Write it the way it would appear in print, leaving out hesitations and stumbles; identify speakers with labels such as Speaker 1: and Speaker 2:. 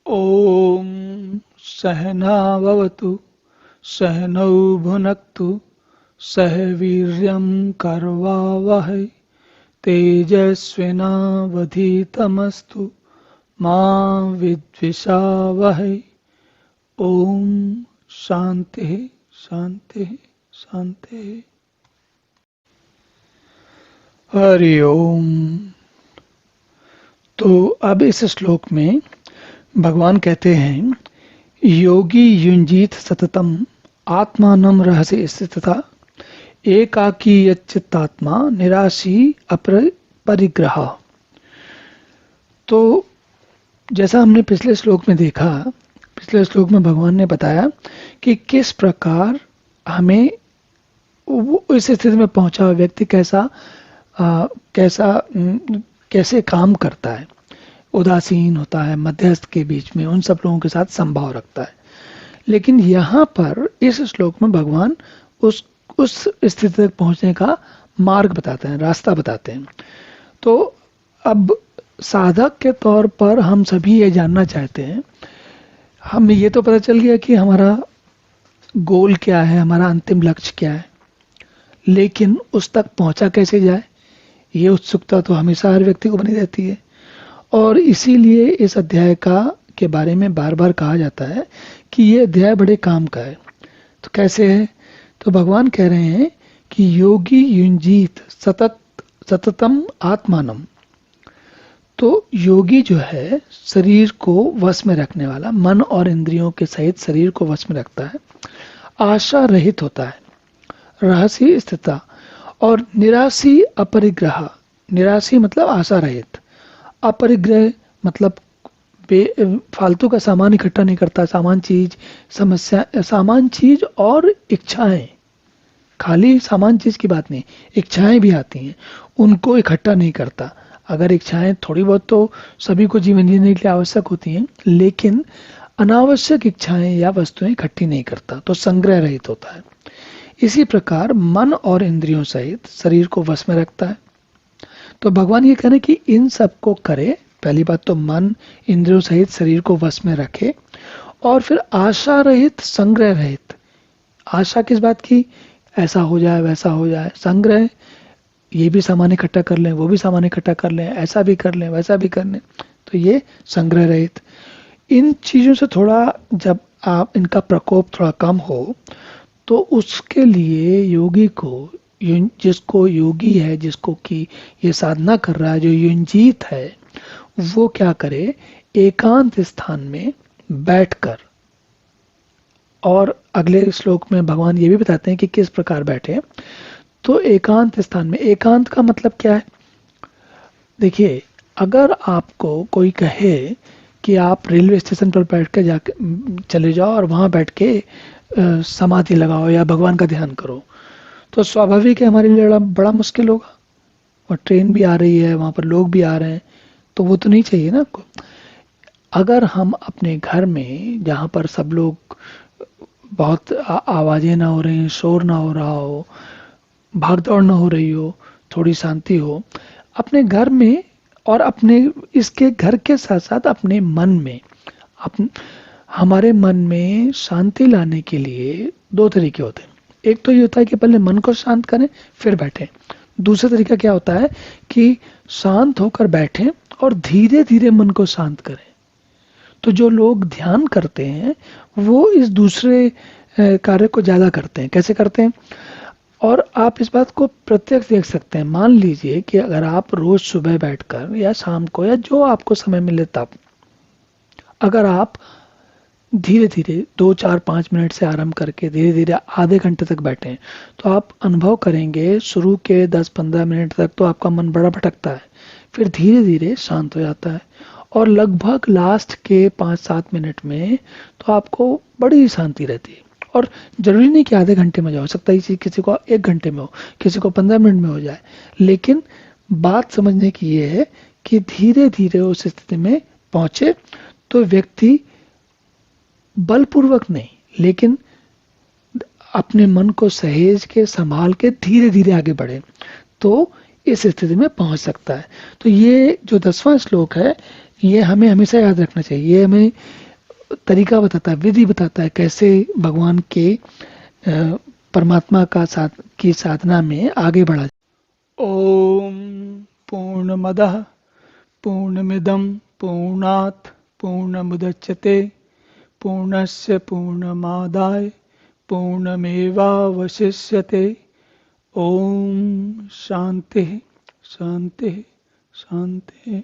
Speaker 1: ॐ सहनाववतु सहनौ भुनक्तु सह वीर्यं करवावहै तेजस्विनावधीतमस्तु मा विद्विषावहै। ॐ शान्तिः शान्तिः शान्तिः। हरि ओम। तो अब इस श्लोक में भगवान कहते हैं, योगी युंजीत सततम आत्मानं रहस्य स्थितता एकाकी यच्चित्तात्मा निराशी अपरिग्रह। तो जैसा हमने पिछले श्लोक में देखा, पिछले श्लोक में भगवान ने बताया कि किस प्रकार हमें इस स्थिति में पहुंचा हुआ व्यक्ति कैसे काम करता है, उदासीन होता है, मध्यस्थ के बीच में उन सब लोगों के साथ संभाव रखता है। लेकिन यहाँ पर इस श्लोक में भगवान उस स्थिति तक पहुंचने का मार्ग बताते हैं, रास्ता बताते हैं। तो अब साधक के तौर पर हम सभी ये जानना चाहते हैं, हमें ये तो पता चल गया कि हमारा गोल क्या है, हमारा अंतिम लक्ष्य क्या है, लेकिन उस तक पहुंचा कैसे जाए, ये उत्सुकता तो हमेशा हर व्यक्ति को बनी रहती है। और इसीलिए इस अध्याय के बारे में बार बार कहा जाता है कि ये अध्याय बड़े काम का है। तो कैसे है? तो भगवान कह रहे हैं कि योगी युंजीत सततम आत्मानम। तो योगी जो है शरीर को वश में रखने वाला, मन और इंद्रियों के सहित शरीर को वश में रखता है, आशा रहित होता है, रहस्य स्थिता और निराशी अपरिग्रह। निराशी मतलब आशा रहित, अपरिग्रह मतलब फालतू का सामान इकट्ठा नहीं करता, सामान चीज और इच्छाएं, खाली सामान चीज की बात नहीं, इच्छाएं भी आती हैं, उनको इकट्ठा नहीं करता। अगर इच्छाएं थोड़ी बहुत तो सभी को जीवन जीने के लिए आवश्यक होती हैं, लेकिन अनावश्यक इच्छाएं या वस्तुएं इकट्ठी नहीं करता, तो संग्रह रहित होता है। इसी प्रकार मन और इंद्रियों सहित शरीर को वश में रखता है। तो भगवान ये कह रहे हैं कि इन सब को करे। पहली बात तो मन इंद्रियों सहित शरीर को वश में रखे, और फिर आशा रहित, संग्रह रहित। आशा किस बात की? ऐसा हो जाए, वैसा हो जाए। संग्रह, ये भी सामान इकट्ठा कर लें, वो भी सामान इकट्ठा कर लें, ऐसा भी कर लें, वैसा भी कर लें। तो ये संग्रह रहित। इन चीजों से थोड़ा, जब आप इनका प्रकोप थोड़ा कम हो, तो उसके लिए योगी को, जिसको योगी है, जिसको कि ये साधना कर रहा है, जो युंजीत है, वो क्या करे? एकांत स्थान में बैठकर। और अगले श्लोक में भगवान ये भी बताते हैं कि किस प्रकार बैठे। तो एकांत स्थान में, एकांत का मतलब क्या है? देखिए, अगर आपको कोई कहे कि आप रेलवे स्टेशन पर बैठ के जाके चले जाओ और वहां बैठ के समाधि लगाओ या भगवान का ध्यान करो, तो स्वाभाविक है हमारे लिए बड़ा मुश्किल होगा। और ट्रेन भी आ रही है, वहां पर लोग भी आ रहे हैं, तो वो तो नहीं चाहिए ना आपको। अगर हम अपने घर में, जहां पर सब लोग, बहुत आवाजें ना हो रही हैं, शोर ना हो रहा हो, भागदौड़ ना हो रही हो, थोड़ी शांति हो अपने घर में, और अपने इसके घर के साथ साथ अपने मन में, हमारे मन में शांति लाने के लिए दो तरीके होते हैं। एक तो ये होता है कि पहले मन को शांत करें फिर बैठें। दूसरा तरीका क्या होता है कि शांत होकर बैठें और धीरे धीरे मन को शांत करें। तो जो लोग ध्यान करते हैं वो इस दूसरे कार्य को ज्यादा करते हैं। कैसे करते हैं? और आप इस बात को प्रत्यक्ष देख सकते हैं। मान लीजिए कि अगर आप रोज सुबह बैठकर या शाम को या जो आपको समय मिले तब, अगर आप धीरे धीरे 2, 4, 5 मिनट से आरंभ करके धीरे धीरे आधे घंटे तक बैठें, तो आप अनुभव करेंगे शुरू के 10-15 मिनट तक तो आपका मन बड़ा भटकता है, फिर धीरे धीरे शांत हो जाता है, और लगभग लास्ट के 5-7 मिनट में तो आपको बड़ी शांति रहती है। और जरूरी नहीं कि आधे घंटे में जाओ, सकता है किसी को 1 घंटे में हो, किसी को 15 मिनट में हो जाए। लेकिन बात समझने की ये है कि धीरे धीरे उस स्थिति में पहुंचे तो व्यक्ति बलपूर्वक नहीं, लेकिन अपने मन को सहेज के, संभाल के धीरे धीरे आगे बढ़े, तो इस स्थिति में पहुंच सकता है। तो ये जो 10वां श्लोक है, ये हमें हमेशा याद रखना चाहिए। ये हमें तरीका बताता है, विधि बताता है कैसे भगवान के परमात्मा का साथ की साधना में आगे बढ़ा। ओम पूर्णमदः पूर्णमिदं पूर्णात् पूर्णमुदच्यते पूर्णस्य पूर्णमादाय पूर्णमेवावशिष्यते। ओम शांति शांति शांति।